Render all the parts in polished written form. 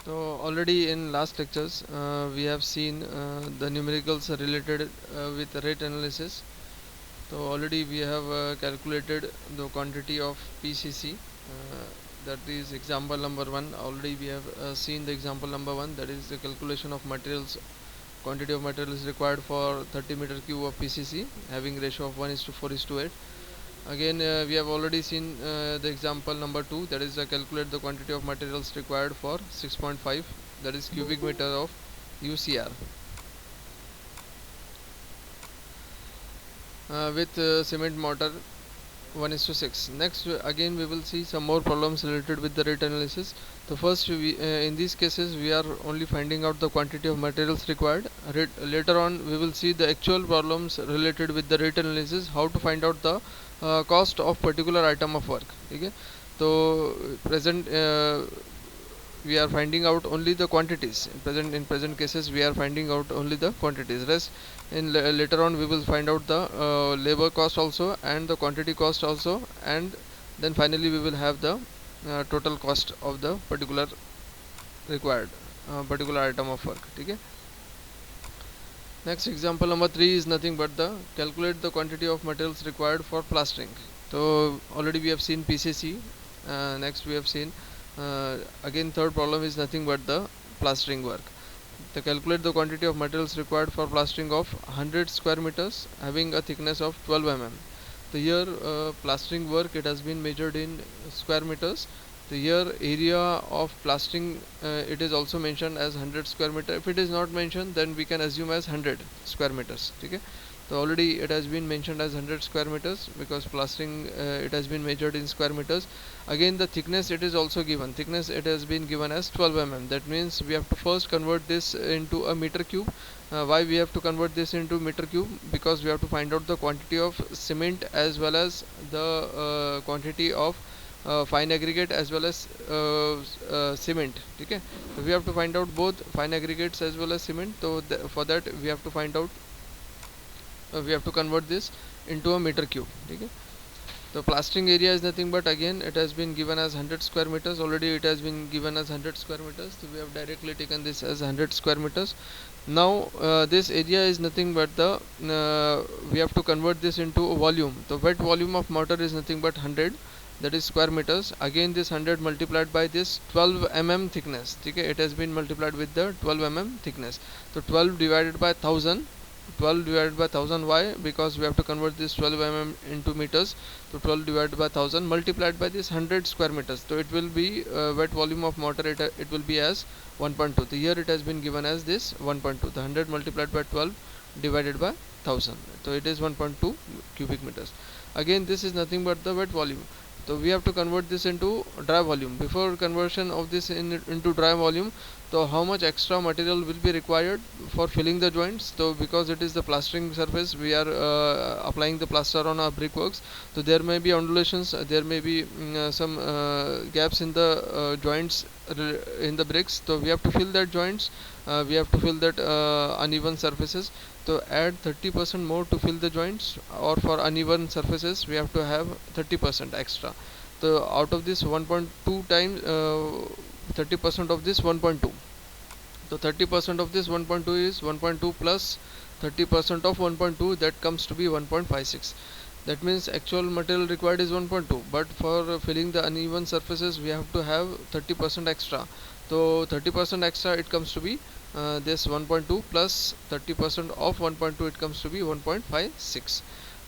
So already in last lectures we have seen the numericals related with rate analysis. So already we have calculated the quantity of PCC, that is example number 1. Already we have seen the example number 1, that is the calculation of materials. Quantity of material is required for 30 meter cube of PCC having ratio of 1 is to 4 is to 8. Again we have already seen the example number 2, that is calculate the quantity of materials required for 6.5, that is cubic meter of UCR with cement mortar 1 is to 6. Next again we will see some more problems related with the rate analysis. So first in these cases we are only finding out the quantity of materials required. Later on we will see the actual problems related with the rate analysis, how to find out the cost of particular item of work. Okay, so present we are finding out only the quantities. In present cases we are finding out only the quantities. Rest in later on we will find out the labor cost also and the quantity cost also, and then finally we will have the total cost of the particular required particular item of work. Okay. Next example number 3 is nothing but the calculate the quantity of materials required for plastering. So already we have seen PCC. Next we have seen again third problem is nothing but the plastering work. To calculate the quantity of materials required for plastering of 100 square meters having a thickness of 12 mm. The here plastering work, it has been measured in square meters. The here area of plastering it is also mentioned as 100 square meter. If it is not mentioned, then we can assume as 100 square meters. Okay. So already it has been mentioned as 100 square meters because plastering it has been measured in square meters. Again the thickness, it is also given. Thickness, it has been given as 12 mm. That means we have to first convert this into a meter cube. Why we have to convert this into meter cube? Because we have to find out the quantity of cement as well as the quantity of fine aggregate as well as cement. Okay, so we have to find out both fine aggregates as well as cement. So for that we have to find out we have to convert this into a meter cube. Okay. The plastering area is nothing but, again it has been given as 100 square meters. Already it has been given as 100 square meters, so we have directly taken this as 100 square meters. Now this area is nothing but the we have to convert this into a volume. The wet volume of mortar is nothing but 100, that is square meters. Again this 100 multiplied by this 12 mm thickness. Okay, it has been multiplied with the 12 mm thickness. So 12 divided by 1000, 12 divided by 1000. Why? Because we have to convert this 12 mm into meters. So 12 divided by 1000 multiplied by this 100 square meters. So it will be wet volume of mortar, it will be as 1.2. So here it has been given as this 1.2. The 100 multiplied by 12 divided by 1000. So it is 1.2 cubic meters. Again this is nothing but the wet volume. So we have to convert this into dry volume. Before conversion of this into dry volume, so how much extra material will be required for filling the joints? So because it is the plastering surface, we are applying the plaster on our brickworks. So there may be undulations, there may be some gaps in the joints in the bricks. So we have to fill that joints. We have to fill that uneven surfaces. So add 30% more to fill the joints, or for uneven surfaces we have to have 30% extra. So out of this 1.2 times 30% of this 1.2. So 30% of this 1.2 is 1.2 plus 30% of 1.2, that comes to be 1.56. That means actual material required is 1.2, but for filling the uneven surfaces we have to have 30% extra. So 30% extra, it comes to be this 1.2 plus 30% of 1.2, it comes to be 1.56.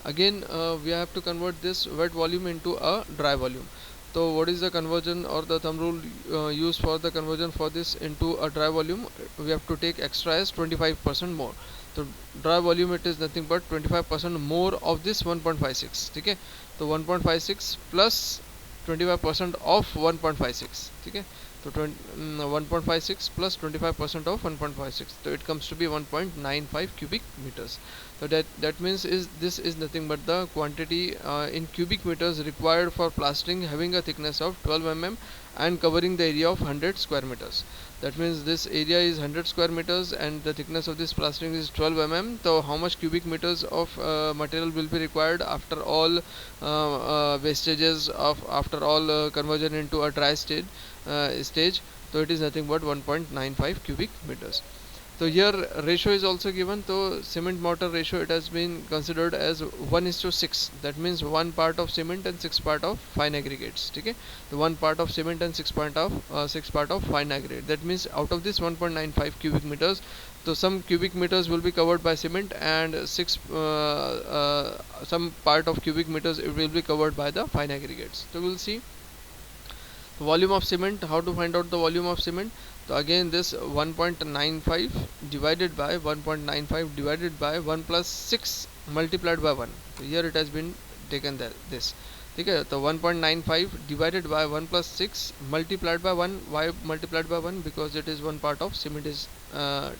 Again we have to convert this wet volume into a dry volume. So what is the conversion or the thumb rule used for the conversion for this into a dry volume? We have to take extra as 25% more. So dry volume, it is nothing but 25% more of this 1.56. Okay, so 1.56 plus 25% of 1.56. Okay, so 1.56 plus 25% of 1.56, so it comes to be 1.95 cubic meters. So that means this is nothing but the quantity in cubic meters required for plastering having a thickness of 12 mm and covering the area of 100 square meters. That means this area is 100 square meters and the thickness of this plastering is 12 mm. So how much cubic meters of material will be required after all wastages of after all conversion into a dry state? stage, so it is nothing but 1.95 cubic meters. So here ratio is also given. So cement mortar ratio, it has been considered as 1:6. That means 1 part of cement and 6 part of fine aggregates. Okay, the 1 part of cement and 6 part of fine aggregate. That means out of this 1.95 cubic meters, so some cubic meters will be covered by cement, and some part of cubic meters it will be covered by the fine aggregates. So we'll see volume of cement. How to find out the volume of cement? So again, this 1.95 divided by 1.95 divided by 1 plus 6 multiplied by 1. So here it has been taken there, this. Okay, so 1.95 divided by 1 plus 6 multiplied by 1. Why multiplied by 1? Because it is one part of cement is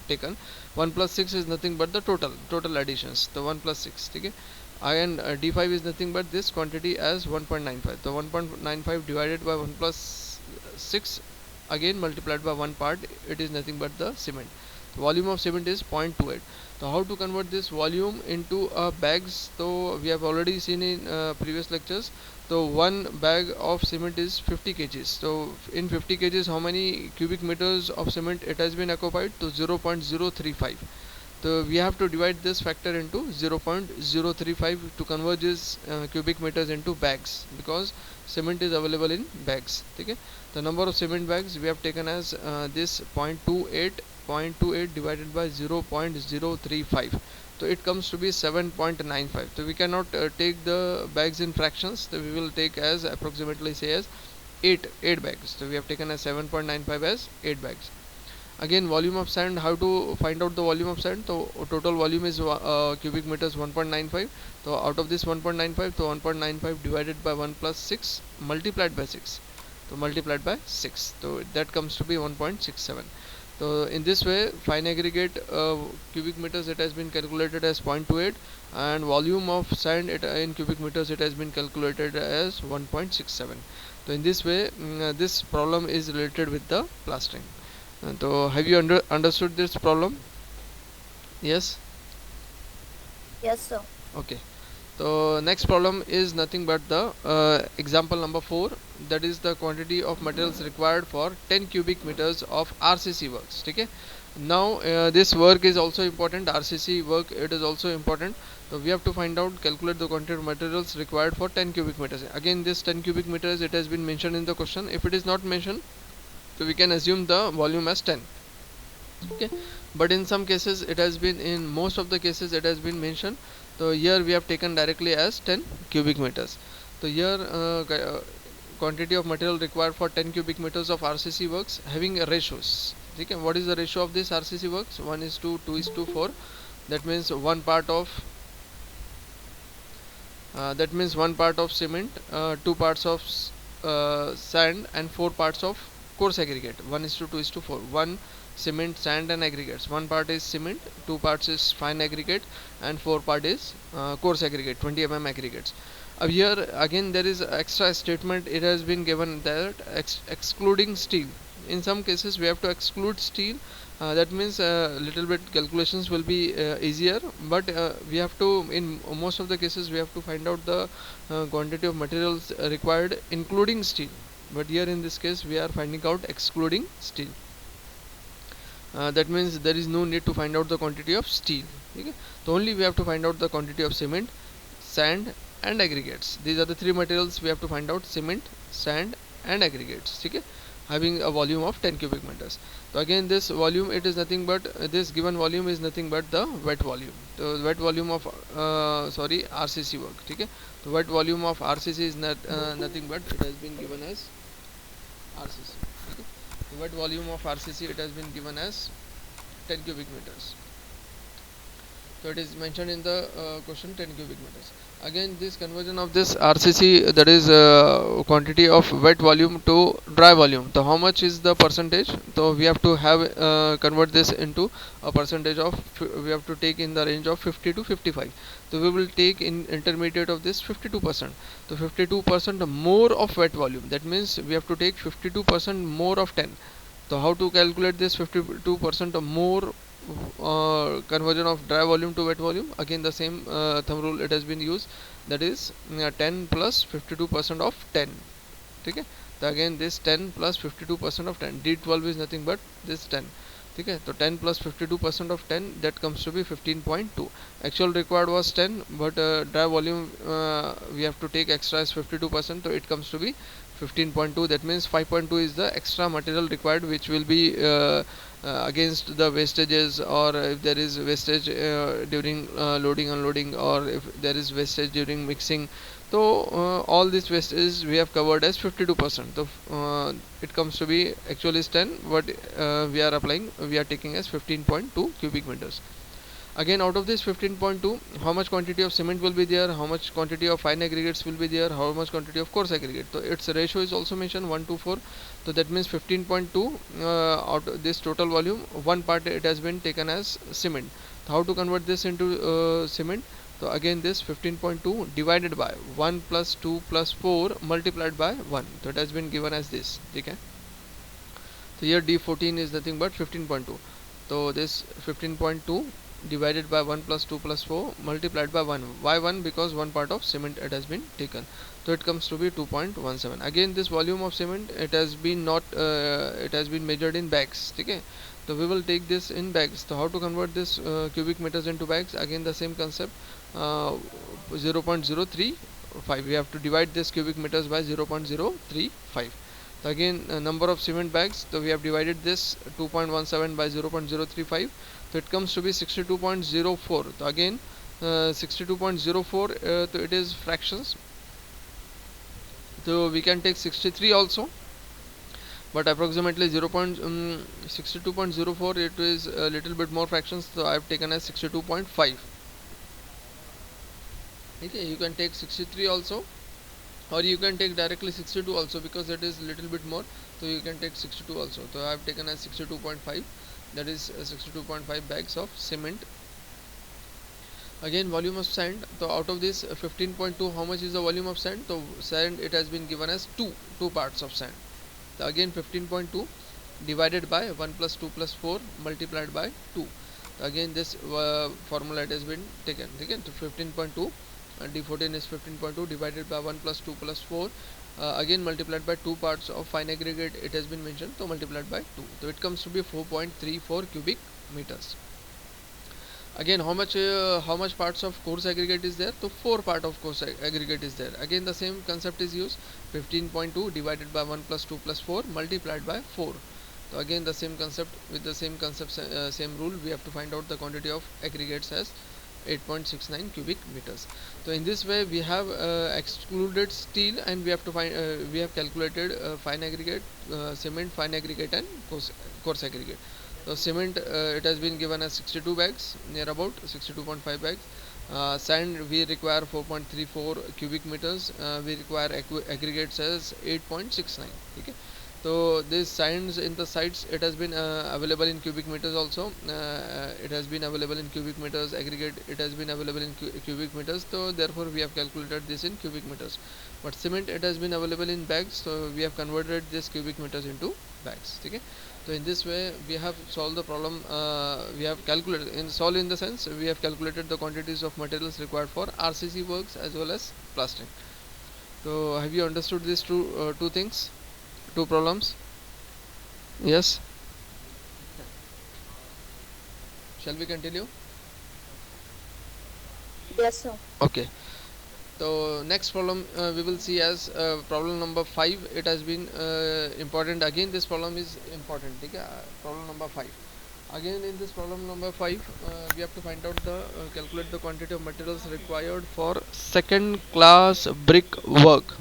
taken. 1 plus 6 is nothing but the total additions. The 1 plus 6. Okay, and d5 is nothing but this quantity as 1.95. So 1.95 divided by 1 plus 6, again multiplied by one part, it is nothing but the cement. Volume of cement is 0.28. So how to convert this volume into bags? So we have already seen in previous lectures. So one bag of cement is 50 kgs. So in 50 kgs, how many cubic meters of cement it has been occupied? To 0.035. So we have to divide this factor into 0.035 to convert this cubic meters into bags, because cement is available in bags. Okay, the number of cement bags we have taken as this 0.28 divided by 0.035. So it comes to be 7.95. So we cannot take the bags in fractions, so we will take as approximately, say as 8 bags. So we have taken as 7.95 as 8 bags. Again, volume of sand. How to find out the volume of sand? So total volume is cubic meters 1.95. So out of this 1.95, so 1.95 divided by 1 plus 6 multiplied by 6. So multiplied by 6. So that comes to be 1.67. So in this way, fine aggregate cubic meters, it has been calculated as 0.28, and volume of sand in cubic meters, it has been calculated as 1.67. So in this way, this problem is related with the plastering. So have you understood this problem? Yes. Yes, sir. Okay. So next problem is nothing but the example number 4, that is the quantity of materials required for 10 cubic meters of RCC works. Okay, now this work is also important. RCC work, it is also important. So we have to find out, calculate the quantity of materials required for 10 cubic meters. Again, this 10 cubic meters, it has been mentioned in the question. If it is not mentioned, so we can assume the volume as 10. Okay, but in some cases it has been, in most of the cases it has been mentioned. So here we have taken directly as 10 cubic meters. So here quantity of material required for 10 cubic meters of RCC works having ratios. Okay, what is the ratio of this RCC works? 1:2:4. That means one part of cement, 2 parts of sand, and 4 parts of coarse aggregate. 1:2:4. 1 cement, sand and aggregates. One part is cement, 2 parts is fine aggregate, and 4 part is coarse aggregate, 20 mm aggregates. Here again there is extra statement, it has been given that excluding steel. In some cases we have to exclude steel. That means little bit calculations will be easier, but we have to, in most of the cases we have to find out the quantity of materials required including steel, but here in this case we are finding out excluding steel. That means there is no need to find out the quantity of steel. Okay? So only we have to find out the quantity of cement, sand and aggregates. These are the three materials we have to find out: cement, sand and aggregates. Okay? Having a volume of 10 cubic meters. So again, this volume, it is nothing but this given volume is nothing but the wet volume. The wet volume of RCC work. Okay? The wet volume of RCC is nothing but, it has been given as RCC. Okay? The wet volume of RCC, it has been given as 10 cubic meters. So it is mentioned in the question 10 cubic meters. Again, this conversion of this RCC, that is quantity of wet volume to dry volume. So how much is the percentage? So we have to have convert this into a percentage of, we have to take in the range of 50 to 55. So we will take in intermediate of this 52%. So 52% more of wet volume. That means we have to take 52% more of 10. So how to calculate this 52% more conversion of dry volume to wet volume? Again, the same thumb rule it has been used, that is 10 plus 52% of 10. Okay, तो again this 10 plus 52% of 10, D12 is nothing but this 10. ठीक है, तो 10 plus 52% of 10, that comes to be 15.2. Actual required was 10, but dry volume we have to take extra as 52%, so it comes to be 15.2. That means 5.2 is the extra material required, which will be against the wastages, or if there is wastage during loading unloading, or if there is wastage during mixing. So all this wastage we have covered as 52%. So it comes to be actually is 10, but we are taking as 15.2 cubic meters. Again, out of this 15.2, how much quantity of cement will be there, how much quantity of fine aggregates will be there, how much quantity of coarse aggregate. So its ratio is also mentioned 1 to 4. So that means 15.2 out of this total volume, one part it has been taken as cement. So how to convert this into cement? So again, this 15.2 divided by 1 plus 2 plus 4 multiplied by 1. So it has been given as this. Okay. So here D14 is nothing but 15.2. So this 15.2 divided by 1 plus 2 plus 4 multiplied by 1. Why 1? Because one part of cement it has been taken. So it comes to be 2.17. Again, this volume of cement, it has been not it has been measured in bags. Okay. So we will take this in bags. So how to convert this cubic meters into bags? Again, the same concept. 0.035. We have to divide this cubic meters by 0.035. So again, number of cement bags, so we have divided this 2.17 by 0.035, so it comes to be 62.04. So again, 62.04, so it is fractions, so we can take 63 also, but approximately 0.62.04, it is a little bit more fractions, so I have taken as 62.5. Okay, you can take 63 also, or you can take directly 62 also, because it is little bit more, so you can take 62 also. So I have taken as 62.5, that is 62.5 bags of cement. Again, volume of sand, so out of this 15.2, how much is the volume of sand? So sand, it has been given as two parts of sand. So again, 15.2 divided by 1 plus 2 plus 4 multiplied by 2. So again, this formula it has been taken. Again, to 15.2, D14 is 15.2 divided by 1 plus 2 plus 4, again multiplied by 2 parts of fine aggregate it has been mentioned, so multiplied by 2, so it comes to be 4.34 cubic meters. Again, how much parts of coarse aggregate is there? So 4 part of coarse aggregate is there. Again, the same concept is used. 15.2 divided by 1 plus 2 plus 4 multiplied by 4. So again, the same concept, with the same concept, same rule, we have to find out the quantity of aggregates as 8.69 cubic meters. So in this way, we have excluded steel, and we have to find we have calculated fine aggregate, cement, fine aggregate, and coarse aggregate. So cement, it has been given as 62 bags, near about 62.5 bags. Sand, we require 4.34 cubic meters. We require aggregates as 8.69. Okay. So this signs in the sites, it has been available in cubic meters also. It has been available in cubic meters. Aggregate, it has been available in cubic meters. So therefore we have calculated this in cubic meters. But cement, it has been available in bags, so we have converted this cubic meters into bags. Okay. So in this way we have solved the problem. We have calculated, in the sense, we have calculated the quantities of materials required for RCC works as well as plastering. So have you understood these two things? Two problems? Yes. Shall we continue? Yes, sir. Okay. So next problem we will see as problem number 5. It has been important. Again, this problem is important. Okay? Problem number 5. Again, in this problem number 5, we have to find out calculate the quantity of materials required for second class brick work.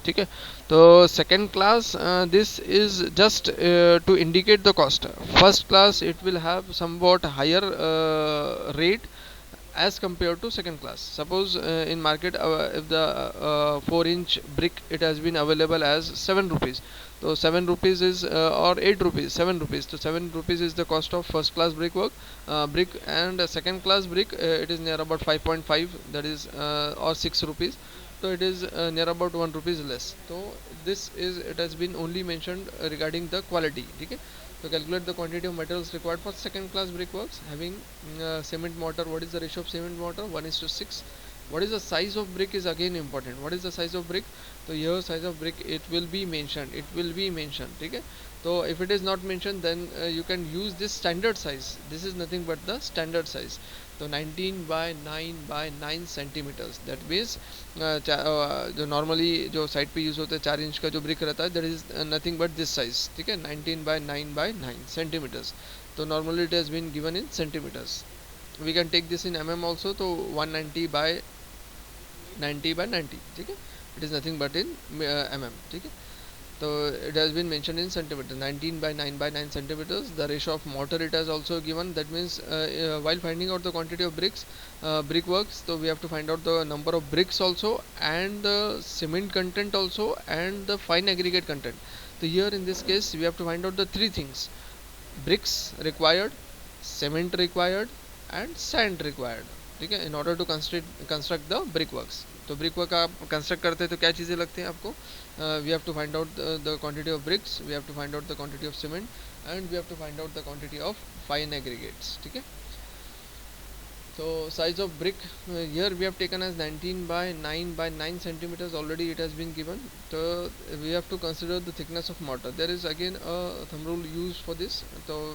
Okay. So second class, this is just to indicate the cost. First class, it will have somewhat higher rate as compared to second class. Suppose in market, if the 4-inch brick, it has been available as 7 rupees, so 7 rupees is or 8 rupees, 7 rupees, so 7 rupees is the cost of first class brick, and second class brick, it is near about 5.5, that is or 6 rupees, so it is near about 1 rupees less. So this is, it has been only mentioned regarding the quality. Okay. So calculate the quantity of materials required for second class brickworks having cement mortar. What is the ratio of cement mortar? 1:6. What is the size of brick is again important. What is the size of brick? तो here size of brick it will be mentioned, ठीक है. So if it is not mentioned, then you can use this standard size. This is nothing but the standard size. तो 19 by 9 by 9 centimeters. That means जो normally जो site पे use होता है 4 inch का जो brick रहता है, that is nothing but this size, ठीक है. 19 by 9 by 9 centimeters. तो normally it has been given in centimeters. We can take this in mm also. तो 190 by 90 by 90, ठीक है. It is nothing but in mm, ठीक है. So it has been mentioned in centimeter. 19 by 9 by 9 centimeters. The ratio of mortar it has also given. That means while finding out the quantity of bricks, brickworks, so we have to find out the number of bricks also, and the cement content also, and the fine aggregate content. So here in this case we have to find out the three things: bricks required, cement required, and sand required, ठीक है, in order to construct the brickworks. तो brickwork आप construct करते हैं तो क्या चीज़ें लगती हैं आपको? We have to find out the quantity of bricks, we have to find out the quantity of cement, and we have to find out the quantity of fine aggregates, ठीक है. So size of brick, here we have taken as 19 by 9 by 9 centimeters. Already it has been given. So we have to consider the thickness of mortar. There is again a thumb rule used for this. So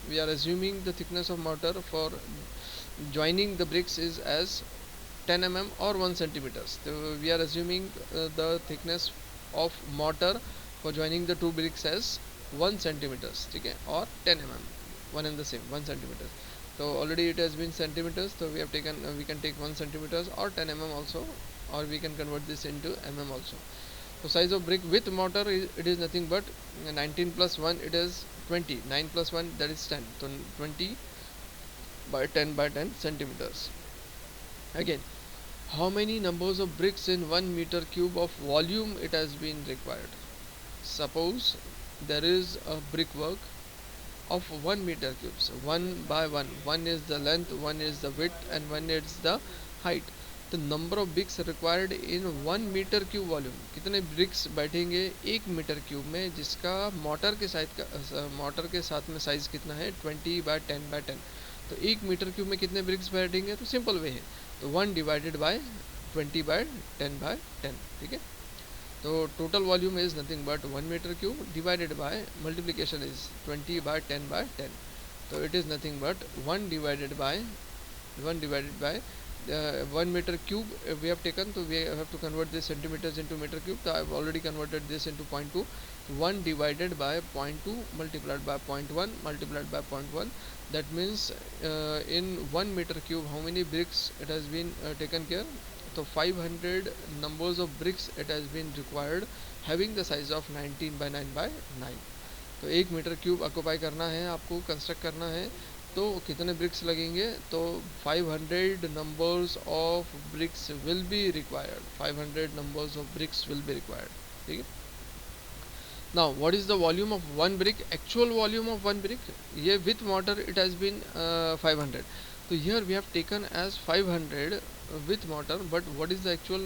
we are assuming the thickness of mortar for joining the bricks is as 10 mm or 1 centimeters. So we are assuming the thickness of mortar for joining the two bricks as 1 centimeters, ठीक है, or 10 mm, one and the same, 1 centimeters. So already it has been centimeters, so we have taken we can take 1 centimeters or 10 mm also, or we can convert this into mm also. So size of brick with mortar it is nothing but 19 plus 1, it is 20. 9 plus 1, that is 10. So 20 by 10 by 10 centimeters. Again, how many numbers of bricks in 1 meter cube of volume it has been required? Suppose there is a brickwork of 1 meter cubes, 1 by 1. 1 is the length, 1 is the width, and 1 is the height. The number of bricks required in 1 meter cube volume, कितने BRICS बैठेंगे 1 metre cube में, जिसका motor के साथ में size कितना है 20 by 10 by 10. तो 1 मीटर क्यूब में कितने ब्रिक्स बैठेंगे? तो सिंपल वे है, तो 1 डिवाइडेड बाय 20 बाय 10 बाय 10, ठीक है. तो total volume is nothing but 1 metre cube divided by multiplication is 20 by 10 by 10. तो it is nothing but 1 divided by 1 meter cube we have taken, so we have to convert this centimeters into meter cube. So I have already converted this into 0.2. 1 divided by 0.2 multiplied by 0.1 multiplied by 0.1. That means in 1 meter cube how many bricks it has been taken care? So 500 numbers of bricks it has been required, having the size of 19 by 9 by 9. तो 1 metre cube occupy करना है आपको, construct करना है, तो कितने BRICS लगेंगे? तो 500 numbers of bricks will be required. 500 numbers of bricks will be required, ठीक है. Now what is the volume of one brick? Actual volume of one brick, ये with mortar it has been 500. तो here we have taken as 500 with mortar, but what is the actual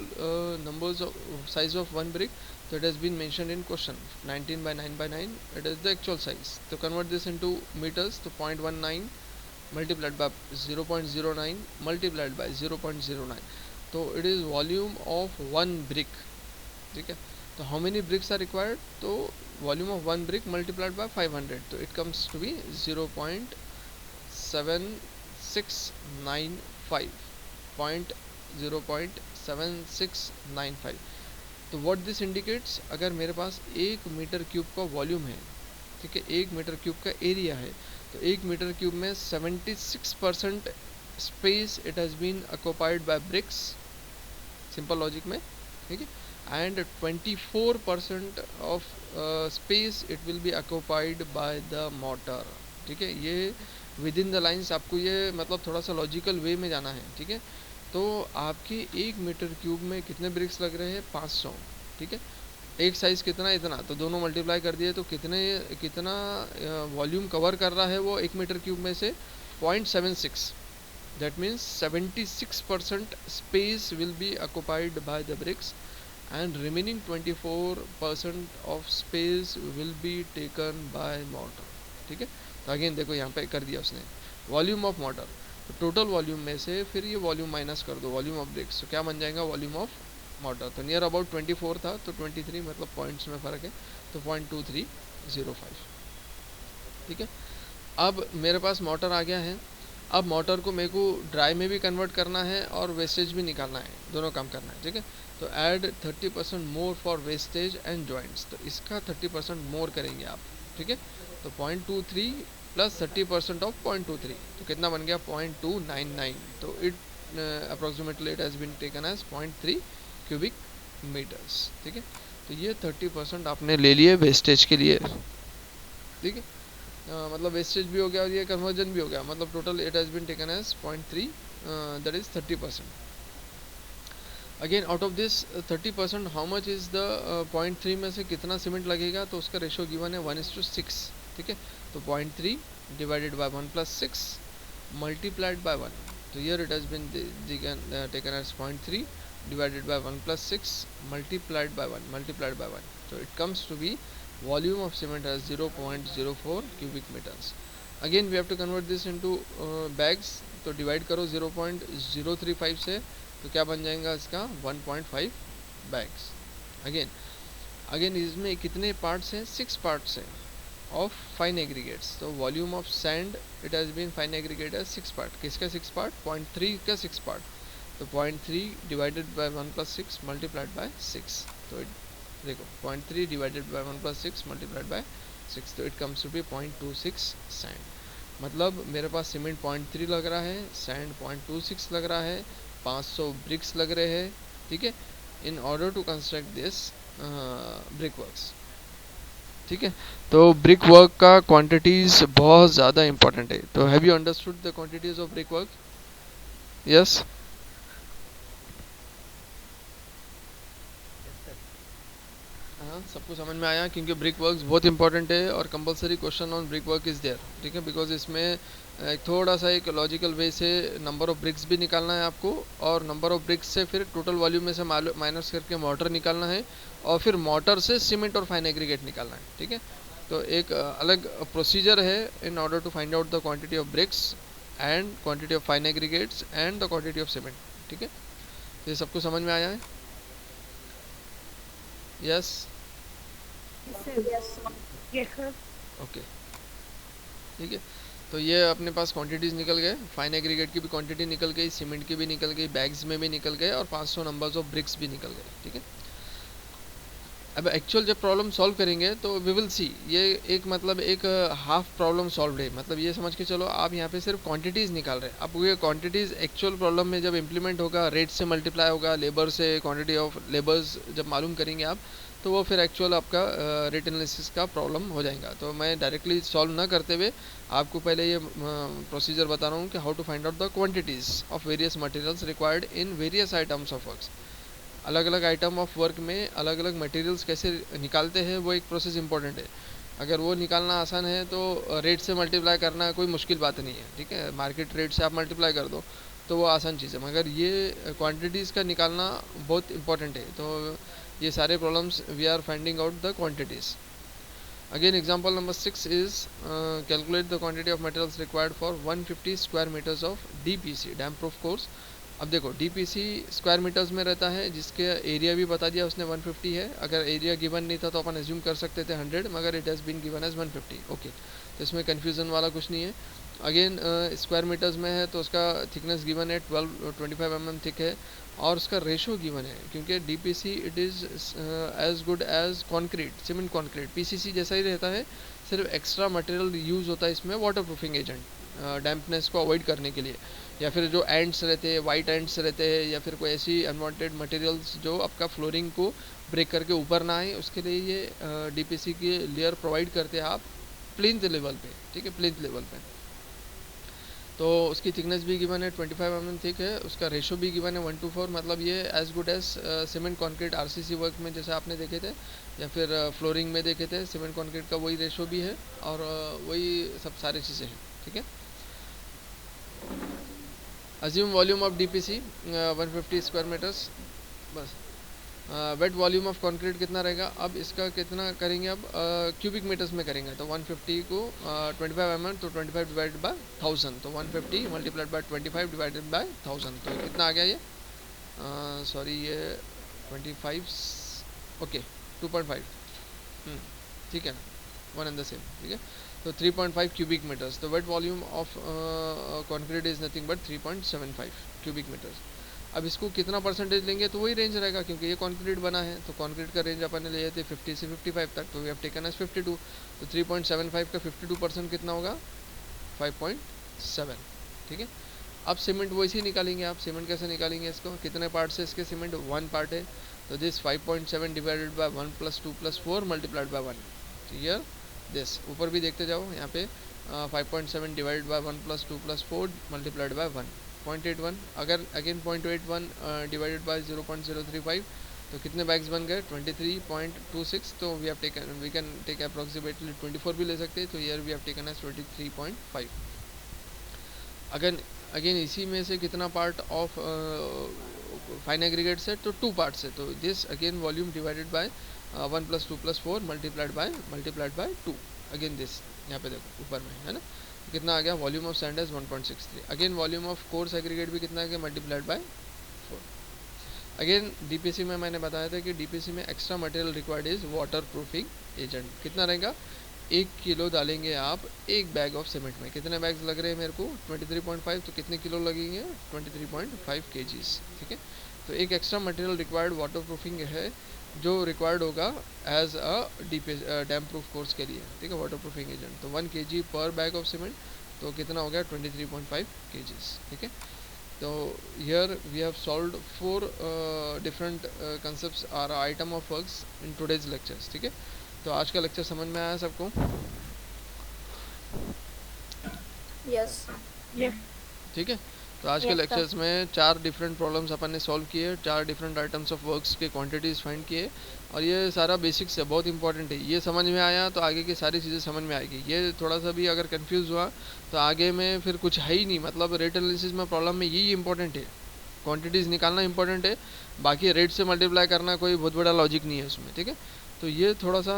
numbers of size of one brick? So it has been mentioned in question, 19 by 9 by 9, it is the actual size. To convert this into meters, to 0.19 multiplied by 0.09 multiplied by 0.09. So it is volume of one brick, ठीक है. तो how many bricks are required? तो volume of one brick multiplied by 500, तो it comes to be 0.7695. तो what this indicates, अगर मेरे पास 1 metre cube का volume है, ठीक है, 1 मीटर क्यूब का एरिया है, तो 1 मीटर क्यूब में 76% space it has been occupied by bricks, simple logic में, ठीक है, and 24% of space it will be occupied by the mortar, ठीक है. ये विद इन द लाइन्स आपको ये मतलब थोड़ा सा लॉजिकल वे में जाना है, ठीक है. तो आपके 1 मीटर क्यूब में कितने ब्रिक्स लग रहे हैं? 500, ठीक है. एक साइज़ कितना? इतना, तो दोनों मल्टीप्लाई कर दिए तो कितना वॉल्यूम कवर कर रहा है वो 1 मीटर क्यूब में से? 0.76. That means 76% space will be occupied by the bricks and remaining 24% of space will be taken by mortar, ठीक है. तो अगेन देखो यहाँ पे कर दिया उसने volume of mortar. Total volume में से फिर ये वॉल्यूम माइनस कर दो, वॉल्यूम ऑफ ब्रिक्स, तो क्या बन जाएगा, वॉल्यूम ऑफ मोटर। तो नियर अबाउट 24 था, तो 23 मतलब पॉइंट्स में फ़र्क है, तो 0.2305। ठीक है, अब मेरे पास मोटर आ गया है। अब मोटर को मेरे को ड्राई में भी कन्वर्ट करना है और वेस्टेज भी निकालना है, दोनों काम करना है। ठीक है, तो add 30% more for wastage and joints, तो इसका 30% मोर करेंगे आप। ठीक है, तो 0.23 प्लस 30% ऑफ 0.23, तो कितना बन गया, 0.299। तो it approximately it has been taken as 0.3 cubic metres. ठीक है, तो ये 30% आपने ले लिए वेस्टेज के लिए। ठीक है, मतलब वेस्टेज भी हो गया और ये कन्वर्जन भी हो गया, मतलब total it has been taken as 0.3, that is 30%। Again out of this 30% how much is the 0.3 में से कितना सीमेंट लगेगा, तो उसका रेशो गिवन है 1:6। ठीक है, तो 0.3 डिवाइडेड बाय 1 + 6 मल्टीप्लाइड बाय 1, तो here it has been taken as 0.3 divided by 1 + 6 multiplied by 1, so it comes to be volume of cement as 0.04 cubic meters. Again we have to convert this into bags, तो divide करो 0.035 से, तो क्या बन जाएगा इसका 1.5 bags. Again इसमें कितने पार्ट्स हैं, 6 पार्ट्स हैं ऑफ फाइन एग्रीगेट्स। तो volume of sand it has been fine aggregate as 6 part, किसका 6 पार्ट, 0.3 का 6 पार्ट, तो 0.3 डिवाइडेड बाय 1 + 6 मल्टीप्लाइड बाय 6, तो देखो 0.3 डिवाइडेड बाय 1 + 6 मल्टीप्लाइड बाय 6, तो it comes to be 0.26 sand. मतलब मेरे पास सीमेंट 0.3 लग रहा है, सैंड 0.26 लग रहा है, 500 ब्रिक्स लग रहे हैं। ठीक है, in order to construct this brick works. ठीक है, तो ब्रिक वर्क का क्वांटिटीज बहुत ज़्यादा इंपॉर्टेंट है। तो have you understood the quantities of brick work? Yes, हाँ सबको समझ में आया, क्योंकि ब्रिक वर्क्स बहुत इंपॉर्टेंट है और compulsory question on brick work is there. ठीक है, बिकॉज इसमें एक थोड़ा सा एक लॉजिकल वे से नंबर ऑफ ब्रिक्स भी निकालना है आपको, और नंबर ऑफ ब्रिक्स से फिर टोटल वॉल्यूम में से माइनस करके मोटर निकालना है, और फिर मोटर से सीमेंट और फाइन एग्रीगेट निकालना है। ठीक है, तो एक अलग प्रोसीजर है in order to find out the quantity of bricks and quantity of fine aggregates and the quantity of cement. ठीक है, तो ये सबको समझ में आया है? Yes, Yes, sir. Yes, sir. Okay. ठीक है, तो ये अपने पास क्वांटिटीज़ निकल गए, फाइन एग्रीगेट की भी क्वांटिटी निकल गई, सीमेंट की भी निकल गई, बैग्स में भी निकल गए, और 500 नंबर्स ऑफ ब्रिक्स भी निकल गए। ठीक है, अब एक्चुअल जब प्रॉब्लम सॉल्व करेंगे तो वी विल सी, ये एक मतलब एक हाफ प्रॉब्लम सॉल्व है, मतलब ये समझ के चलो आप यहाँ पे सिर्फ क्वांटिटीज़ निकाल रहे हैं। अब ये क्वांटिटीज़ एक्चुअल प्रॉब्लम में जब इम्प्लीमेंट होगा, रेट से मल्टीप्लाई होगा, लेबर से क्वांटिटी ऑफ लेबर्स जब मालूम करेंगे आप, तो वो फिर एक्चुअल आपका रेट एनालिसिस का प्रॉब्लम हो जाएगा। तो मैं डायरेक्टली सॉल्व ना करते हुए आपको पहले ये प्रोसीजर बता रहा हूँ कि how to find out the quantities of various materials required in various items of works. अलग अलग आइटम ऑफ वर्क में अलग अलग मटेरियल्स कैसे निकालते हैं, वो एक प्रोसेस इंपॉर्टेंट है। अगर वो निकालना आसान है तो रेट से मल्टीप्लाई करना कोई मुश्किल बात नहीं है। ठीक है, मार्केट रेट से आप मल्टीप्लाई कर दो तो वो आसान चीज़ है, मगर ये क्वांटिटीज़ का निकालना बहुत इंपॉर्टेंट है। तो ये सारे problems we are finding out the quantities. Again example number 6 is calculate the quantity of materials required for 150 square metres of DPC, damp proof course. अब देखो डीपीसी स्क्वायर मीटर्स में रहता है, जिसके एरिया भी बता दिया उसने 150 है। अगर एरिया गिवन नहीं था तो अपन एज्यूम कर सकते थे 100, मगर it has been given as 150। Okay, तो इसमें कन्फ्यूज़न वाला कुछ नहीं है। अगेन स्क्वायर मीटर्स में है तो उसका थिकनेस गिवन है 25 mm थिक है, और उसका रेशो गिवन है, क्योंकि DPC it is as good as concrete, cement concrete. PCC जैसा ही रहता है, सिर्फ एक्स्ट्रा मटेरियल यूज़ होता है इसमें वाटर प्रूफिंग एजेंट, डैम्पनेस को अवॉइड करने के लिए, या फिर जो एंड्स रहते हैं, वाइट एंड्स रहते हैं, या फिर कोई ऐसी अनवांटेड मटेरियल्स जो आपका फ्लोरिंग को ब्रेक करके ऊपर ना आए, उसके लिए ये डीपीसी की लेयर प्रोवाइड करते हैं आप प्लिंथ लेवल पे। ठीक है, प्लिंथ लेवल पे। तो उसकी थिकनेस भी गिवन है 25 mm थिक है, उसका रेशो भी गिवन है 1:4, मतलब ये as good as cement concrete RCC work में जैसे आपने देखे थे, या फिर फ्लोरिंग में देखे थे, सीमेंट कॉन्क्रीट का वही रेशो भी है, और वही सब सारी चीज़ें हैं। ठीक है, assume volume of DPC 150 square meters, बस वेट वॉल्यूम ऑफ कंक्रीट कितना रहेगा, अब इसका कितना करेंगे, अब क्यूबिक मीटर्स में करेंगे। तो 150 को 25 mm, तो 25 डिवाइडेड बाय 1000, तो 150 मल्टीप्लाइड बाय 25 डिवाइडेड बाय 1000, तो कितना आ गया ये, सॉरी ये 25, ओके 2.5, ठीक है ना, वन एंड द सेम, ठीक है। तो 3.5 क्यूबिक मीटर्स, तो wet volume of concrete is nothing but 3.75 cubic metres. अब इसको कितना परसेंटेज लेंगे, तो वही रेंज रहेगा, क्योंकि ये कंक्रीट बना है, तो कंक्रीट का रेंज अपन ने लिए थे 50 से 55 तक, तो वी हैव टेकन एज 52, तो 3.75 का 52% कितना होगा, 5.7, ठीक है। अब सीमेंट वैसे ही निकालेंगे आप, सीमेंट कैसे निकालेंगे, इसको कितने पार्ट से इसके सीमेंट 1 पार्ट है, तो this 5.7 divided by 1 + 2 + 4 multiplied by 1, here this, ऊपर भी देखते जाओ यहाँ पे 5.7 डिवाइडेड बाय 1 + 2 + 4 मल्टीप्लाइड बाय 1, 0.81, अगर अगेन 0.81 डिवाइडेड बाय 0.035, तो कितने बैग्स बन गए, 23.26, तो वी कैन टेक अप्रोक्सीमेटली 24 भी ले सकते हैं, तो here we have taken as 23.5। अगेन इसी में से कितना पार्ट ऑफ फाइन एग्रीगेट्स है, तो 2 पार्ट्स है, तो this again volume divided by 1 + 2 + 4 multiplied by 2, again this, यहाँ पे देखो ऊपर में है ना, कितना आ गया, volume of sand is 1.63, again volume of coarse aggregate भी कितना आ गया, मल्टीप्लाइड बाय 4। अगेन डीपीसी में मैंने बताया था कि डीपीसी में extra material required is water proofing agent, कितना रहेगा, 1 किलो डालेंगे आप एक बैग ऑफ सीमेंट में, कितने बैग्स लग रहे हैं मेरे को, 23.5, तो कितने किलो लगेंगे, 23.5 kgs, ठीक है। तो एक extra material required water proofing है, जो रिक्वायर्ड होगा as a damp proof course के लिए, ठीक है, वाटर प्रूफिंग एजेंट, तो 1 kg पर बैग ऑफ सीमेंट, तो कितना हो गया 23.5 kgs, ठीक है। तो here we have solved 4 different concepts or item of works in today's lectures, ठीक है। तो आज का लेक्चर समझ में आया सबको, यस यस ठीक है। तो आज के Yes, sir. लेक्चर्स में 4 डिफरेंट प्रॉब्लम्स अपन ने सॉल्व किए, 4 डिफरेंट आइटम्स ऑफ वर्क्स के क्वांटिटीज फाइंड किए, और ये सारा बेसिक्स है, बहुत इंपॉर्टेंट है, ये समझ में आया तो आगे की सारी चीज़ें समझ में आएगी। ये थोड़ा सा भी अगर कंफ्यूज हुआ तो आगे में फिर कुछ है ही नहीं, मतलब रेट एनालिसिस में प्रॉब्लम में यही इंपॉर्टेंट है, क्वांटिटीज़ निकालना इंपॉर्टेंट है, बाकी रेट से मल्टीप्लाई करना कोई बहुत बड़ा लॉजिक नहीं है उसमें, ठीक है। तो ये थोड़ा सा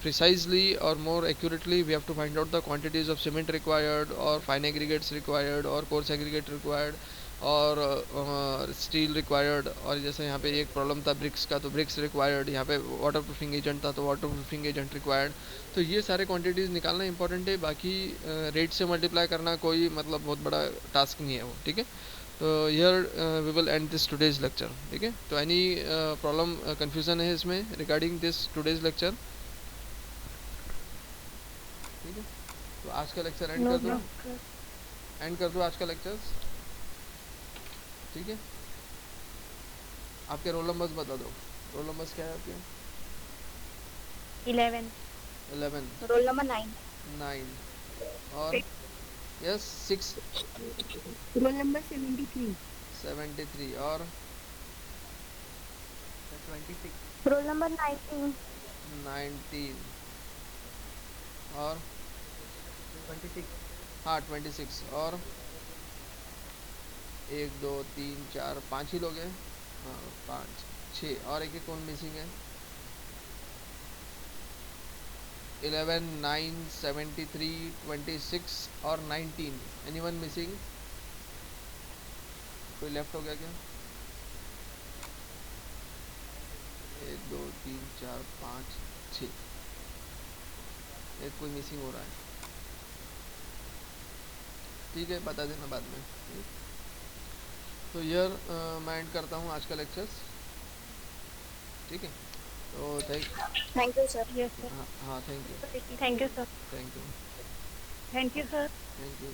प्रिसाइजली और more accurately we have to find out the quantities of cement required, और फाइन एग्रीगेट्स रिक्वायर्ड, और कोर्स एग्रीगेट रिक्वायर्ड, और स्टील रिक्वायर्ड, और जैसे यहाँ पे एक प्रॉब्लम था ब्रिक्स का, तो ब्रिक्स रिक्वायर्ड, यहाँ पे वाटर प्रूफिंग एजेंट था, तो वाटर प्रूफिंग एजेंट रिक्वायर्ड। तो ये सारे क्वांटिटीज़ निकालना इंपॉर्टेंट है, बाकी रेट से मल्टीप्लाई करना कोई मतलब बहुत बड़ा टास्क नहीं है वो, ठीक है। तो here we will end this today's lecture, ठीक है। तो एनी प्रॉब्लम कंफ्यूजन है इसमें रिगार्डिंग दिस टुडेज लेक्चर, ठीक है। तो आज का लेक्चर एंड कर दो, आज का लेक्चर, ठीक है। आपके रोल नंबर्स बता दो, रोल नंबर्स क्या है आपके, 11 11, रोल नंबर 9, 9, और यस 6, रोल नंबर 73, 73, और 26 रोल नंबर 19, 19, और 26 हाँ 26, और 1 2 3 4 5 ही लोग हैं, हाँ 5 6, और एक कौन मिसिंग है, 11 9 73 26 और 19, एनीवन मिसिंग, कोई लेफ्ट हो गया क्या, 1 2 3 4 5 6, एक कोई मिसिंग हो रहा है, ठीक है, बता देना बाद में। तो यार मैं एंड करता हूँ आज का लेक्चर्स, ठीक है। तो thank you sir. Yes sir हाँ thank you, thank you sir thank you, thank you sir thank you.